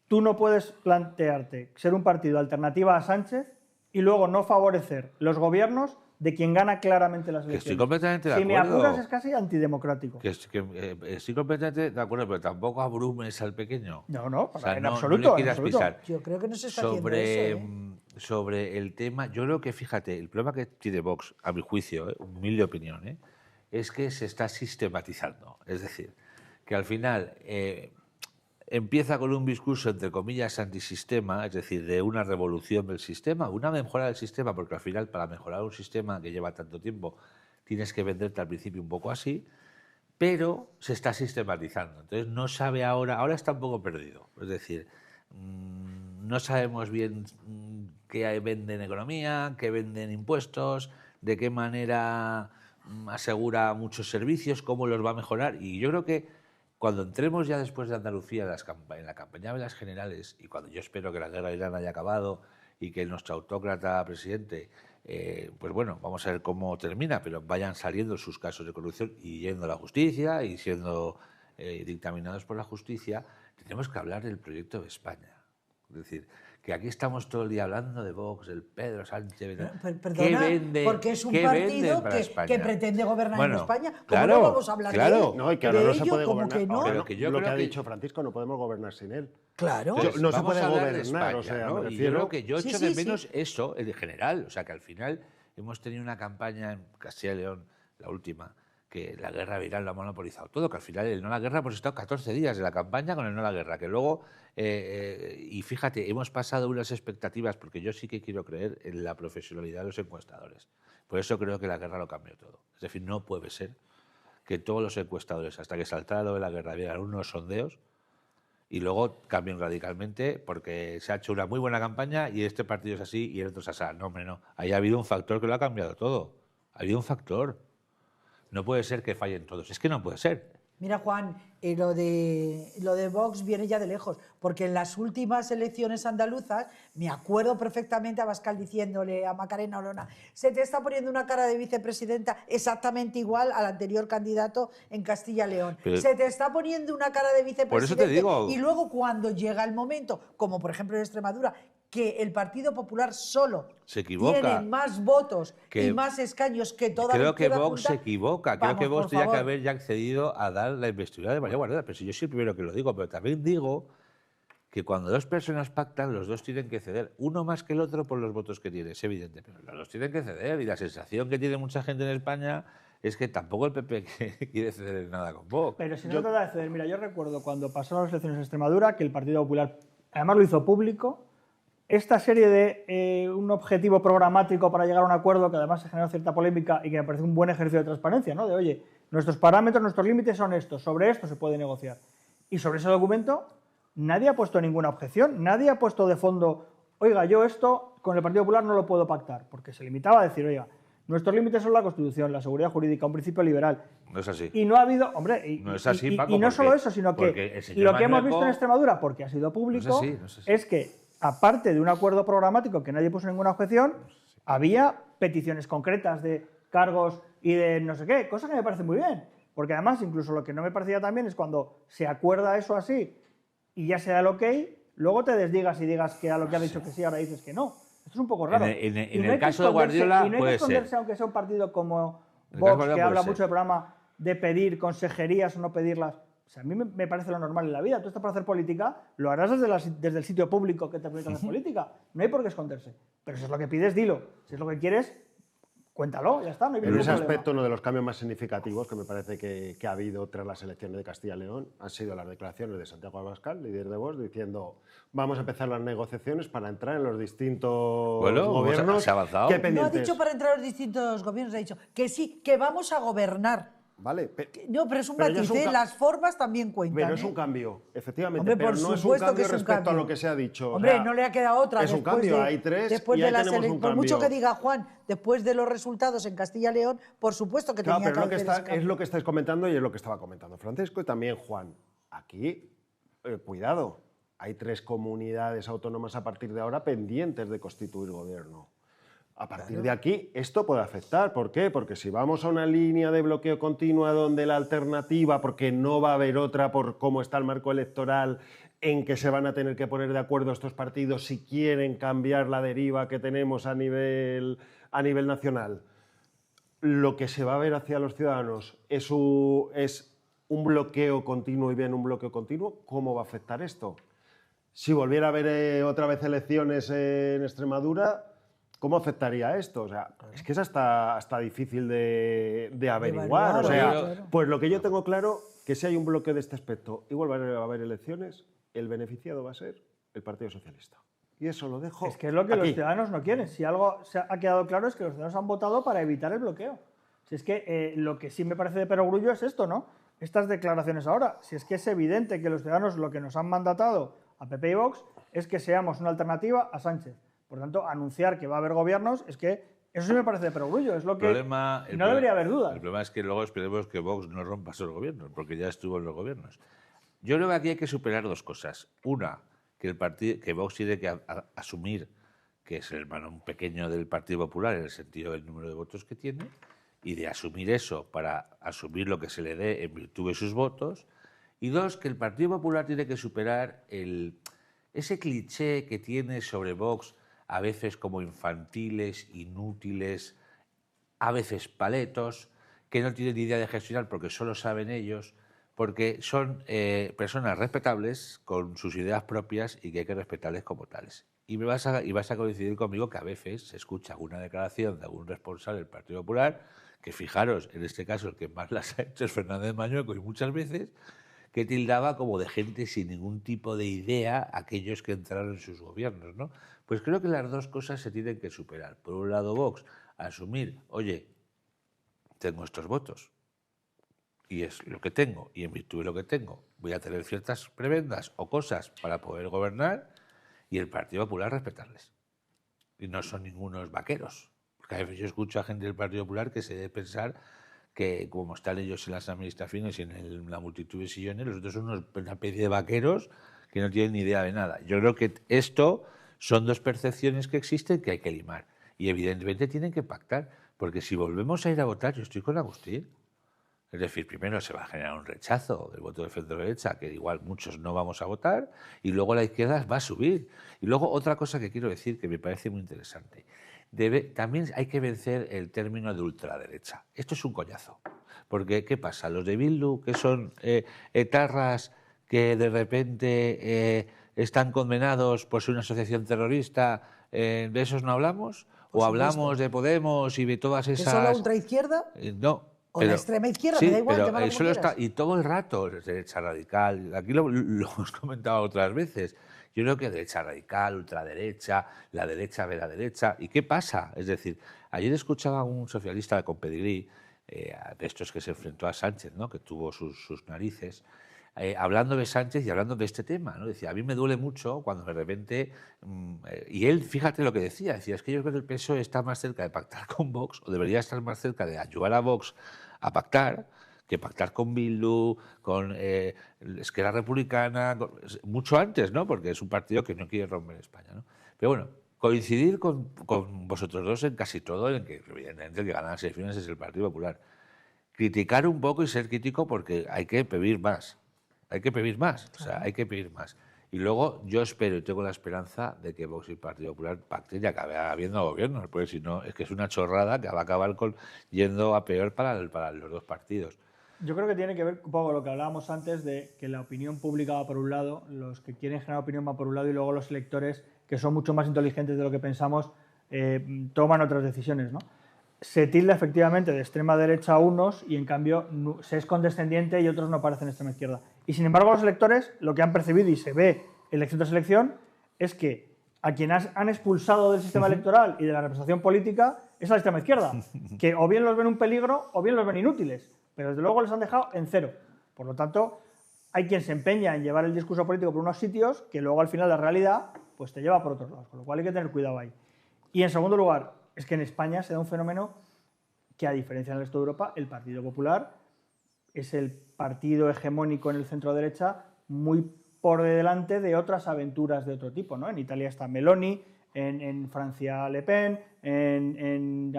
Tú no puedes plantearte ser un partido alternativa a Sánchez y luego no favorecer los gobiernos de quien gana claramente las elecciones. Que estoy completamente de Si me acuerdo. apuras es casi antidemocrático. Estoy completamente de acuerdo, pero tampoco abrumes al pequeño. No, O sea, en no absoluto. le quieras en absoluto. pisar. Yo creo que no se está haciendo eso, ¿eh? Sobre el tema, yo creo que, fíjate, el problema que tiene Vox, a mi juicio, humilde opinión, es que se está sistematizando. Es decir, que al final empieza con un discurso, entre comillas, antisistema, es decir, de una revolución del sistema, una mejora del sistema, porque al final, para mejorar un sistema que lleva tanto tiempo, tienes que venderte al principio un poco así, pero se está sistematizando. Entonces no sabe ahora está un poco perdido. Es decir, no sabemos bien qué venden economía, qué venden impuestos, de qué manera asegura muchos servicios, cómo los va a mejorar. Y yo creo que cuando entremos ya después de Andalucía en la campaña de las generales, y cuando yo espero que la guerra de Irán haya acabado y que nuestro autócrata presidente, pues bueno, vamos a ver cómo termina, pero vayan saliendo sus casos de corrupción y yendo a la justicia y siendo dictaminados por la justicia, tenemos que hablar del proyecto de España. Es decir, que aquí estamos todo el día hablando de Vox, del Pedro Sánchez. Perdona, porque es un partido que pretende gobernar en España. ¿Cómo claro, no vamos a hablar de ello? No, y que ahora de no se ello, puede como gobernar. que no. Ahora Pero que yo lo creo que ha que- dicho Francisco, no podemos gobernar sin él. Claro. Entonces, no se vamos puede a hablar de gobernar, España, o sea, ¿no? me Y yo refiero- creo que yo Sí, echo sí, de sí. menos eso en general. O sea, que al final hemos tenido una campaña en Castilla y León, la última, que la guerra de Irán lo ha monopolizado todo, que al final el no a la guerra hemos estado 14 días de la campaña con el no a la guerra, que luego, y fíjate, hemos pasado unas expectativas, porque yo sí que quiero creer en la profesionalidad de los encuestadores. Por eso creo que la guerra lo cambió todo. Es decir, no puede ser que todos los encuestadores, hasta que saltara lo de la guerra, vieran unos sondeos y luego cambien radicalmente porque se ha hecho una muy buena campaña y este partido es así y el otro es así. No, hombre, no. Ahí ha habido un factor que lo ha cambiado todo. Ha habido un factor. No puede ser que fallen todos. Es que no puede ser. Mira, Juan, lo de Vox viene ya de lejos, porque en las últimas elecciones andaluzas, me acuerdo perfectamente a Abascal diciéndole a Macarena Olona, se te está poniendo una cara de vicepresidenta exactamente igual al anterior candidato en Castilla y León. Pero- Se te está poniendo una cara de vicepresidente. Por eso te digo. Y luego cuando llega el momento, como por ejemplo en Extremadura, que el Partido Popular solo Se equivoca. tiene más votos Que- y más escaños que toda la Creo que izquierda Vox junta, se equivoca. Creo vamos, que Vox por tenía que favor. haber ya accedido a dar la investidura de María Guardiola. Pero si yo soy el primero que lo digo, pero también digo que cuando dos personas pactan, los dos tienen que ceder. Uno más que el otro por los votos que tiene, es evidente. Pero los dos tienen que ceder. Y la sensación que tiene mucha gente en España es que tampoco el PP quiere ceder en nada con Vox. Pero si no se trata de ceder, mira, yo recuerdo cuando pasaron las elecciones en Extremadura que el Partido Popular, además lo hizo público, esta serie de un objetivo programático para llegar a un acuerdo que además se generó cierta polémica y que me parece un buen ejercicio de transparencia, ¿no? De, oye, nuestros parámetros, nuestros límites son estos, sobre esto se puede negociar. Y sobre ese documento nadie ha puesto ninguna objeción, nadie ha puesto de fondo, oiga, yo esto con el Partido Popular no lo puedo pactar, porque se limitaba a decir, oiga, nuestros límites son la Constitución, la seguridad jurídica, un principio liberal. No es así. Y no ha habido, hombre, No es así, Paco, y no porque- solo eso, sino porque que el señor lo que hemos Manuel visto en Po- Extremadura, porque ha sido público, No es así. es que, aparte de un acuerdo programático que nadie puso ninguna objeción, había peticiones concretas de cargos y de no sé qué, cosa que me parece muy bien. Porque además, incluso lo que no me parecía tan bien es cuando se acuerda eso así y ya se da el ok, luego te desdigas y digas que a lo que ha dicho que sí, ahora dices que no. Esto es un poco raro. En Y no el hay que caso de esconderse- Guardiola y no hay puede que esconderse, ser. aunque sea un partido como En el caso de Vox, Guardiola que puede habla ser. mucho del programa de pedir consejerías o no pedirlas. O sea, a mí me parece lo normal en la vida. Tú estás para hacer política, lo harás desde el sitio público que te permite hacer política. No hay por qué esconderse. Pero si es lo que pides, dilo. Si es lo que quieres, cuéntalo, ya está. No hay En ningún ese problema. aspecto, uno de los cambios más significativos que me parece que ha habido tras las elecciones de Castilla y León han sido las declaraciones de Santiago Abascal, líder de Vox, diciendo vamos a empezar las negociaciones para entrar en los distintos Bueno, gobiernos. se ha avanzado. ¿Qué No ha pendientes? dicho para entrar a los distintos gobiernos, ha dicho que sí, que vamos a gobernar. Vale, No, pero es un Pero ya matiz, es un ¿eh? ca- Las formas también cuentan. pero es ¿eh? un cambio, efectivamente, Hombre, pero por no es un supuesto cambio que es un respecto a cambio. lo que se ha dicho. o Hombre, sea, no le ha quedado otra. Es un después cambio, de- hay tres después y de ahí las tenemos un Por mucho cambio. que diga Juan, después de los resultados en Castilla y León, por supuesto que Claro, tenía pero que hacer ese es cambio. lo que estáis comentando y es lo que estaba comentando Francisco y también Juan. Aquí, cuidado, hay 3 comunidades autónomas a partir de ahora pendientes de constituir gobierno. A partir de aquí, esto puede afectar. ¿Por qué? Porque si vamos a una línea de bloqueo continua donde la alternativa, porque no va a haber otra por cómo está el marco electoral, en que se van a tener que poner de acuerdo estos partidos si quieren cambiar la deriva que tenemos a nivel nacional, lo que se va a ver hacia los ciudadanos es un bloqueo continuo y bien un bloqueo continuo, ¿cómo va a afectar esto? Si volviera a haber otra vez elecciones en Extremadura, ¿cómo afectaría esto? O sea, es que es hasta difícil de averiguar. O sea, claro. pues lo que yo tengo claro, que si hay un bloqueo de este aspecto y vuelve a haber elecciones, el beneficiado va a ser el Partido Socialista. Y eso lo dejo Es que es lo que aquí. los ciudadanos no quieren. Si algo ha quedado claro es que los ciudadanos han votado para evitar el bloqueo. Si es que lo que sí me parece de perogrullo es esto, ¿no? Estas declaraciones ahora. Si es que es evidente que los ciudadanos lo que nos han mandatado a PP y Vox es que seamos una alternativa a Sánchez. Por tanto, anunciar que va a haber gobiernos es que eso sí me parece de perogrullo. Es lo que no debería haber dudas. El problema es que luego esperemos que Vox no rompa esos gobiernos, porque ya estuvo en los gobiernos. Yo creo que aquí hay que superar dos cosas. Una, que Vox tiene que asumir que es el hermano pequeño del Partido Popular en el sentido del número de votos que tiene, y de asumir eso para asumir lo que se le dé en virtud de sus votos. Y dos, que el Partido Popular tiene que superar ese cliché que tiene sobre Vox, a veces como infantiles, inútiles, a veces paletos, que no tienen ni idea de gestionar porque solo saben ellos, porque son personas respetables con sus ideas propias y que hay que respetarles como tales. Y vas a coincidir conmigo que a veces se escucha alguna declaración de algún responsable del Partido Popular, que fijaros, en este caso el que más las ha hecho es Fernández Mañueco, y muchas veces que tildaba como de gente sin ningún tipo de idea aquellos que entraron en sus gobiernos, ¿no? Pues creo que las dos cosas se tienen que superar. Por un lado, Vox, asumir, oye, tengo estos votos, y es lo que tengo, y en virtud de lo que tengo voy a tener ciertas prebendas o cosas para poder gobernar, y el Partido Popular respetarles. Y no son ningunos vaqueros. Porque a veces yo escucho a gente del Partido Popular que se debe pensar que, como están ellos en las administraciones y en la multitud de sillones, los otros son una especie de vaqueros que no tienen ni idea de nada. Yo creo que esto son dos percepciones que existen que hay que limar. Y evidentemente tienen que pactar, porque si volvemos a ir a votar, yo estoy con Agustín. Es decir, primero se va a generar un rechazo del voto de centro-derecha, que igual muchos no vamos a votar, y luego la izquierda va a subir. Y luego otra cosa que quiero decir que me parece muy interesante. También hay que vencer el término de ultraderecha. Esto es un coñazo. Porque, ¿qué pasa? Los de Bildu, que son etarras que de repente están condenados por ser una asociación terrorista, ¿de esos no hablamos? ¿O hablamos de Podemos y de todas esas...? ¿Es solo ultraizquierda? No. O la extrema izquierda, sí, me da igual, pero llámalo como solo quieras. y todo el rato derecha radical. Aquí lo hemos comentado otras veces. Yo creo que derecha radical, ultraderecha, la derecha ve la derecha. ¿Y qué pasa? Es decir, ayer escuchaba a un socialista con pedigrí, de estos que se enfrentó a Sánchez, ¿no? Que tuvo sus narices, hablando de Sánchez y hablando de este tema, ¿no? Decía, a mí me duele mucho cuando de repente... y él, fíjate lo que decía, es que yo creo que el PSOE está más cerca de pactar con Vox, o debería estar más cerca de ayudar a Vox a pactar, que pactar con Bildu, con Esquerra Republicana, mucho antes, ¿no? Porque es un partido que no quiere romper España, ¿no? Pero bueno, coincidir con vosotros dos en casi todo, en que evidentemente el que gana las elecciones es el Partido Popular. Criticar un poco y ser crítico porque hay que pedir más. Hay que pedir más, o sea, hay que pedir más. Y luego yo espero y tengo la esperanza de que Vox y el Partido Popular pacten y acabe habiendo gobiernos, porque si no, es que es una chorrada que va a acabar yendo a peor para los dos partidos. Yo creo que tiene que ver un poco con lo que hablábamos antes de que la opinión pública va por un lado, los que quieren generar opinión van por un lado y luego los electores, que son mucho más inteligentes de lo que pensamos, toman otras decisiones, ¿no? Se tilda efectivamente de extrema derecha a unos y en cambio se es condescendiente y otros no parecen extrema izquierda. Y sin embargo los electores lo que han percibido y se ve elección tras elección es que a quienes han expulsado del sistema electoral y de la representación política es a la extrema izquierda, que o bien los ven un peligro o bien los ven inútiles, pero desde luego les han dejado en cero. Por lo tanto, hay quien se empeña en llevar el discurso político por unos sitios que luego al final la realidad pues te lleva por otros lados, con lo cual hay que tener cuidado ahí. Y en segundo lugar, es que en España se da un fenómeno que, a diferencia del resto de Europa, el Partido Popular es el partido hegemónico en el centro-derecha muy por delante de otras aventuras de otro tipo, ¿no? En Italia está Meloni, en Francia Le Pen, en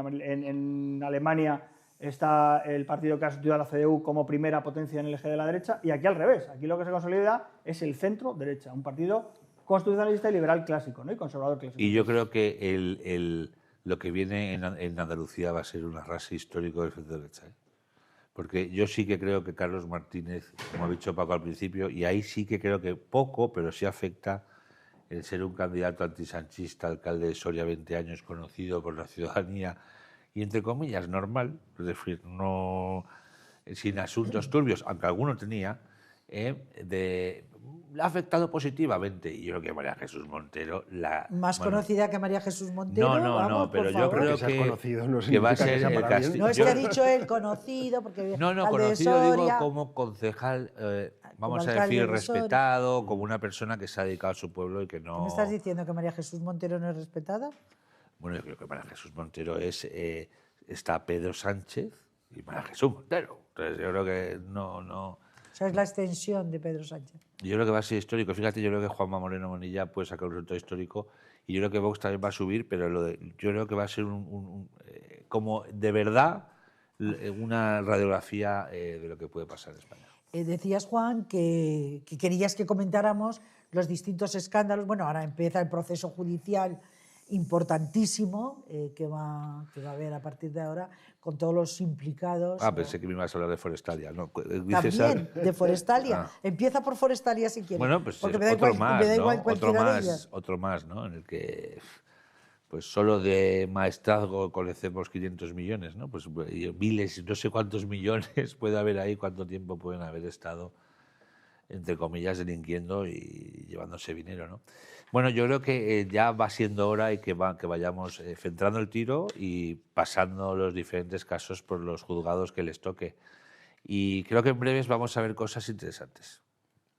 Alemania está el partido que ha sustituido a la CDU como primera potencia en el eje de la derecha, y aquí al revés, aquí lo que se consolida es el centro-derecha, un partido constitucionalista y liberal clásico, ¿no? Y conservador clásico. Y yo creo que lo que viene en Andalucía va a ser un arrastre histórico del centro derecha. Porque yo sí que creo que Carlos Martínez, como ha dicho Paco al principio, y ahí sí que creo que poco, pero sí afecta el ser un candidato antisanchista, alcalde de Soria 20 años, conocido por la ciudadanía y, entre comillas, normal, es decir, no sin asuntos turbios, aunque alguno tenía, le ha afectado positivamente. Y yo creo que María Jesús Montero... Más conocida que María Jesús Montero. No, pero yo creo que va a ser el castillo. No, es que ha dicho él conocido, porque No, conocido digo como concejal, vamos a decir, respetado, como una persona que se ha dedicado a su pueblo y que no... ¿Me estás diciendo que María Jesús Montero no es respetada? Bueno, yo creo que María Jesús Montero está Pedro Sánchez y María Jesús Montero. Entonces yo creo que no... O sea, es la extensión de Pedro Sánchez. Yo creo que va a ser histórico. Fíjate, yo creo que Juanma Moreno Monilla puede sacar un resultado histórico y yo creo que Vox también va a subir, pero yo creo que va a ser como de verdad una radiografía de lo que puede pasar en España. Decías, Juan, que querías que comentáramos los distintos escándalos. Bueno, ahora empieza el proceso judicial importantísimo que va a haber a partir de ahora con todos los implicados. Pensé que me ibas a hablar de Forestalia. No, también de Forestalia. Empieza por Forestalia si quieres. Bueno, pues porque me da igual cualquiera de ellas. Otro más, ¿no? En el que pues solo de maestrazgo conocemos 500 millones, ¿no? Pues miles, no sé cuántos millones puede haber ahí, cuánto tiempo pueden haber estado, entre comillas, delinquiendo y llevándose dinero, ¿no? Bueno, yo creo que ya va siendo hora y que vayamos centrando el tiro y pasando los diferentes casos por los juzgados que les toque. Y creo que en breves vamos a ver cosas interesantes,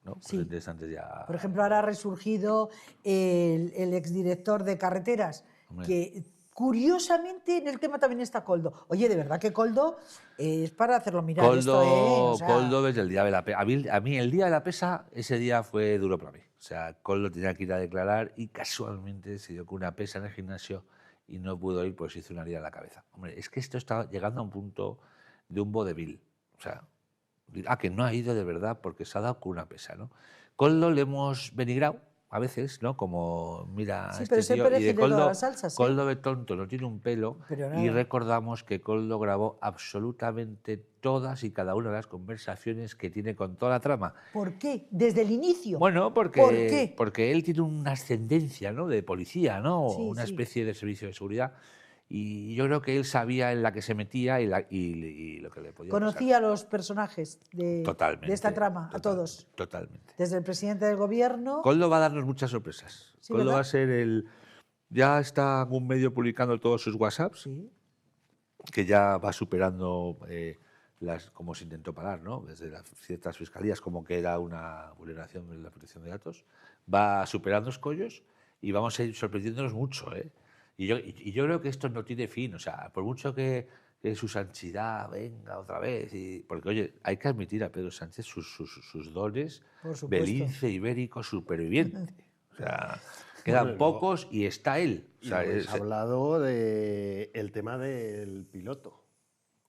¿no? Sí. Interesantes ya. Por ejemplo, ahora ha resurgido el exdirector de Carreteras, que curiosamente en el tema también está Koldo. Oye, de verdad que Koldo es para hacerlo mirar. Koldo desde el día de la pesa. A mí el día de la pesa, ese día fue duro para mí. O sea, Koldo tenía que ir a declarar y casualmente se dio con una pesa en el gimnasio y no pudo ir, pues hizo una herida en la cabeza. Hombre, es que esto está llegando a un punto de un vodevil. O sea, que no ha ido de verdad porque se ha dado con una pesa, ¿no? Koldo le hemos denigrado a veces, ¿no? Como, mira, sí, este pero tío, y de Koldo, las salsas, ¿sí? Koldo de tonto no tiene un pelo, y recordamos que Koldo grabó absolutamente todas y cada una de las conversaciones que tiene con toda la trama. ¿Por qué? ¿Desde el inicio? Bueno, porque, ¿por qué? Porque él tiene una ascendencia, ¿no? De policía, ¿no? Sí, una especie de servicio de seguridad. Y yo creo que él sabía en la que se metía y lo que le podía Conocía pasar. a los personajes de esta trama, a todos. Totalmente. Desde el presidente del gobierno. Koldo va a darnos muchas sorpresas. Sí, Koldo ¿verdad? va a ser ya está en un medio publicando todos sus WhatsApps, Sí. que ya va superando como se intentó parar, ¿no? Desde ciertas fiscalías, como que era una vulneración de la protección de datos. Va superando escollos y vamos a ir sorprendiéndonos mucho, ¿eh? Y yo creo que esto no tiene fin, o sea, por mucho que su santidad venga otra vez, porque oye, hay que admitir a Pedro Sánchez sus dones, belince ibérico superviviente, o sea, quedan pocos y está él. O sea, habéis hablado del tema del piloto,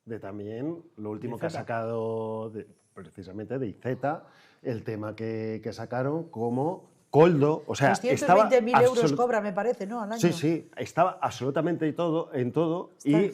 de también lo último que ha sacado precisamente de Iceta, el tema que sacaron como... Koldo, o sea, 220.000 euros cobra, me parece, ¿no? Al año. Sí, estaba absolutamente en todo y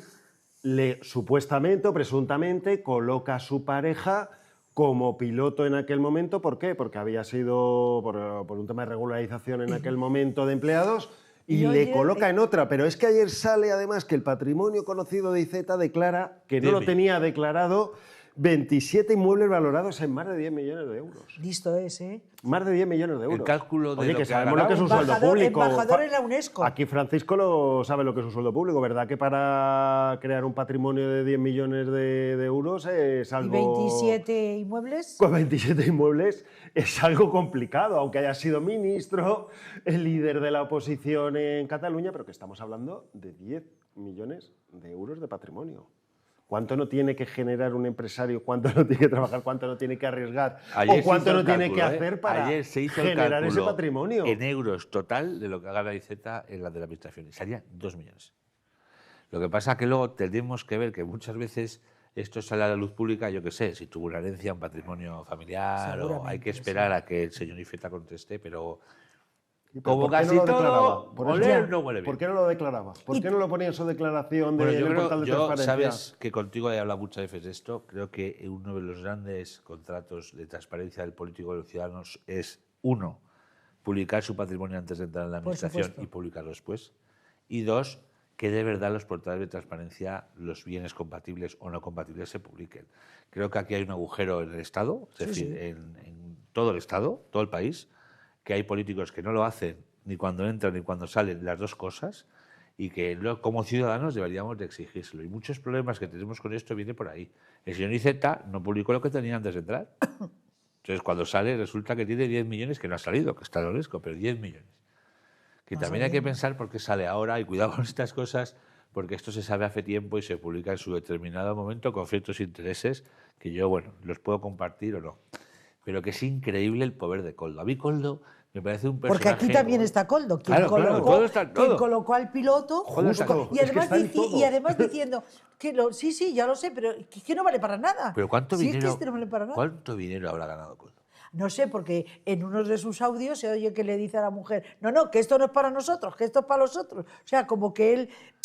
supuestamente o presuntamente coloca a su pareja como piloto en aquel momento. ¿Por qué? Porque había sido por un tema de regularización en aquel momento de empleados y le coloca en otra. Pero es que ayer sale además que el patrimonio conocido de Iceta declara que no lo tenía declarado. 27 inmuebles valorados en más de 10 millones de euros. Listo es, ¿eh? Más de 10 millones de euros. El cálculo de Oye, lo que sabemos lo que es un sueldo público. Embajador en la UNESCO. Aquí Francisco sabe lo que es un sueldo público, ¿verdad? Que para crear un patrimonio de 10 millones de euros es algo... ¿Y 27 inmuebles? Con 27 inmuebles es algo complicado, aunque haya sido ministro, el líder de la oposición en Cataluña, pero que estamos hablando de 10 millones de euros de patrimonio. ¿Cuánto no tiene que generar un empresario? ¿Cuánto no tiene que trabajar? ¿Cuánto no tiene que arriesgar? Ayer ¿O cuánto no tiene que hacer para Ayer se hizo generar el ese patrimonio? En euros total de lo que gana Iceta en la de la administración. Y salía 2 millones. Lo que pasa es que luego tenemos que ver que muchas veces esto sale a la luz pública, yo qué sé, si tuvo una herencia, un patrimonio familiar, o hay que esperar a que el señor Iceta conteste, pero Como ¿Por qué casi no lo todo, declaraba? Por eso- oler no huele bien. ¿Por qué no lo declaraba? ¿Por qué no lo ponía en su declaración de Bueno, yo del creo, portal de yo, transparencia? sabes que contigo he hablado muchas veces de esto. Creo que uno de los grandes contratos de transparencia del político y de los ciudadanos es, uno, publicar su patrimonio antes de entrar en la Por administración supuesto. y publicarlo después. Y dos, que de verdad los portales de transparencia, los bienes compatibles o no compatibles se publiquen. Creo que aquí hay un agujero en el Estado, es decir, en todo el Estado, todo el país, que hay políticos que no lo hacen ni cuando entran ni cuando salen, las dos cosas, y que como ciudadanos deberíamos de exigírselo. Y muchos problemas que tenemos con esto vienen por ahí. El señor Iceta no publicó lo que tenía antes de entrar. Entonces, cuando sale, resulta que tiene 10 millones, que no ha salido, que está en UNESCO, pero 10 millones. Que también hay que pensar por qué sale ahora, y cuidado con estas cosas, porque esto se sabe hace tiempo y se publica en su determinado momento con ciertos intereses que yo, bueno, los puedo compartir o no. Pero que es increíble el poder de Koldo. A mí Koldo me parece un personaje... Porque aquí también está Koldo, quien, Claro, colocó, todo está en quien todo. colocó al piloto Justo, y, es que además está en todo. y además diciendo que sí, ya lo sé, pero que no vale para nada. Pero ¿cuánto Sí, dinero, es que no vale para nada. ¿cuánto dinero habrá ganado Koldo? No sé, porque en uno de sus audios se oye que le dice a la mujer, no, que esto no es para nosotros, que esto es para los otros. O sea, como que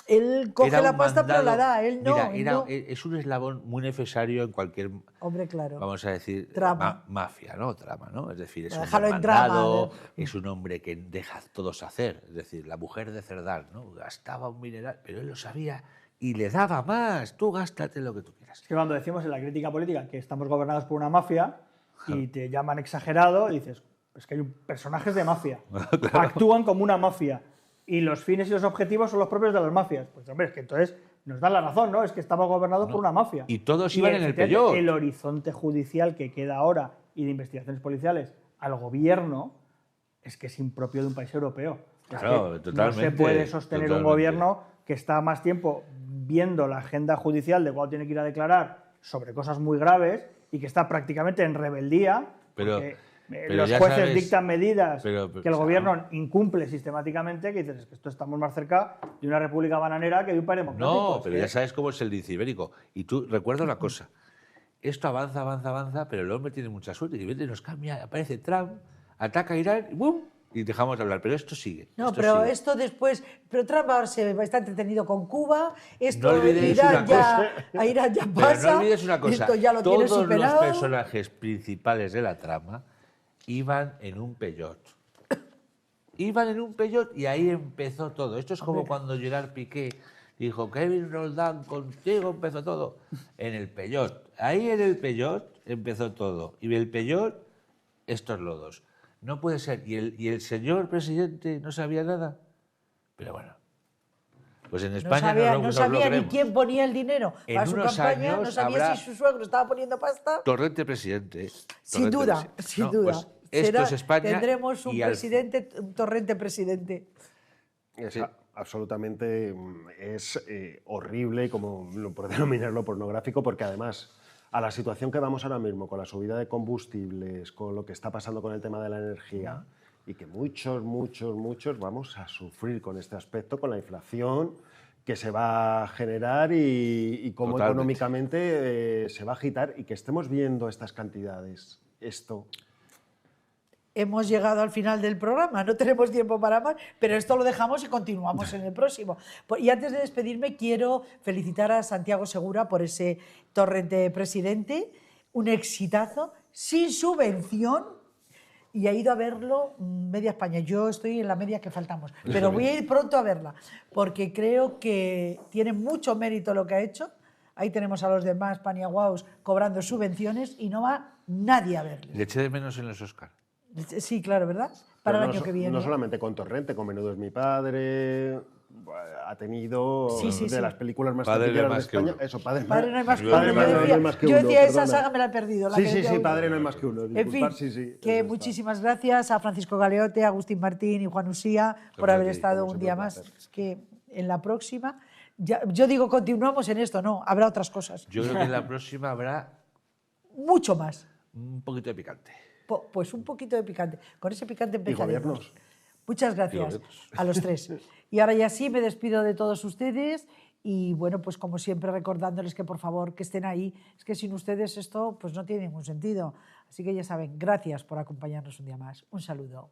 él coge Era la un pasta pero la mandado. da, él no. Mira, él no. es un eslabón muy necesario en cualquier, Hombre, claro. vamos a decir, Trama. mafia, ¿no? Trama, ¿no? Es decir, es un Déjalo en mandado, drama, es un hombre que deja a todos hacer. Es decir, la mujer de Cerdán, ¿no? Gastaba un mineral, pero él lo sabía y le daba más. Tú gástate lo que tú quieras. Es que cuando decimos en la crítica política que estamos gobernados por una mafia y te llaman exagerado, dices, es que hay personajes de mafia, actúan como una mafia y los fines y los objetivos son los propios de las mafias. Pues hombre, es que entonces nos dan la razón, ¿no? Es que estamos gobernados por una mafia. Y todos iban en el efectivamente, Peugeot. El horizonte judicial que queda ahora y de investigaciones policiales al gobierno es que es impropio de un país europeo. Claro, es que totalmente, no se puede sostener un totalmente. gobierno que está más tiempo viendo la agenda judicial de cuándo tiene que ir a declarar sobre cosas muy graves y que está prácticamente en rebeldía porque los ya jueces sabes, dictan medidas pero, que el gobierno incumple sistemáticamente, que dices, es que esto estamos más cerca de una república bananera que de un país democrático. No, Es pero que- ya sabes cómo es el lince ibérico. Y tú recuerda una cosa. Esto avanza, pero el hombre tiene mucha suerte. Y de repente nos cambia, aparece Trump, ataca a Irán y ¡bum! Y dejamos de hablar. Pero esto sigue. No, esto pero sigue. esto después, pero Trump ahora está entretenido con Cuba, esto No olvidéis Irán una ya, a Irán ya Pero pasa, no olvides una cosa. esto ya lo tiene Todos superado. los personajes principales de la trama iban en un Peugeot. Iban en un Peugeot y ahí empezó todo. Esto es como cuando Gerard Piqué dijo, Kevin Roldán, contigo empezó todo. En el Peugeot. Ahí en el Peugeot empezó todo. Y el Peugeot, estos lodos. No puede ser. ¿Y el señor presidente no sabía nada? Pero bueno. Pues en España No sabía ni creemos. quién ponía el dinero En para su unos campaña, no años sabía habrá- si su suegro estaba poniendo pasta. Torrente presidente. Sin Torrente duda, presidente. sin No, duda. pues esto es España. Tendremos un y al- presidente, un torrente presidente. Es absolutamente es horrible, como por denominarlo pornográfico, porque además a la situación que vamos ahora mismo, con la subida de combustibles, con lo que está pasando con el tema de la energía, y que muchos vamos a sufrir con este aspecto, con la inflación que se va a generar y cómo Totalmente. económicamente se va a agitar y que estemos viendo estas cantidades. Esto... Hemos llegado al final del programa, no tenemos tiempo para más, pero esto lo dejamos y continuamos en el próximo. Y antes de despedirme, quiero felicitar a Santiago Segura por ese torrente presidente, un exitazo, sin subvención, y ha ido a verlo media España. Yo estoy en la media que faltamos, pero voy a ir pronto a verla, porque creo que tiene mucho mérito lo que ha hecho. Ahí tenemos a los demás paniaguaos cobrando subvenciones y no va nadie a verle. Le eché de menos en los Oscar. Sí, claro, ¿verdad? Para Pero el año que viene. No solamente con Torrente, con Menudo es mi padre, ha tenido de las películas más Padre taquilleras más de que España. uno. Eso, Padre No hay más que Padre uno. no Yo hay más que decía, uno, esa perdona. saga me la he perdido. la Sí, que sí, decía sí, hoy. Padre no hay más que uno. En Disculpad, fin, sí, que eso está. muchísimas gracias a Francisco Galeote, a Agustín Martín y Juan Usía por Gracias a haber ti, estado como un siempre, día un más. placer. Es que en la próxima, yo digo continuamos en esto, no, habrá otras cosas. Yo creo que en la próxima habrá Mucho más. un poquito de picante. Pues un poquito de picante. Con ese picante Y empezaremos. gobiernos. Muchas gracias gobiernos. a los tres. Y ahora ya sí me despido de todos ustedes y bueno, pues como siempre recordándoles que por favor que estén ahí. Es que sin ustedes esto pues no tiene ningún sentido. Así que ya saben, gracias por acompañarnos un día más. Un saludo.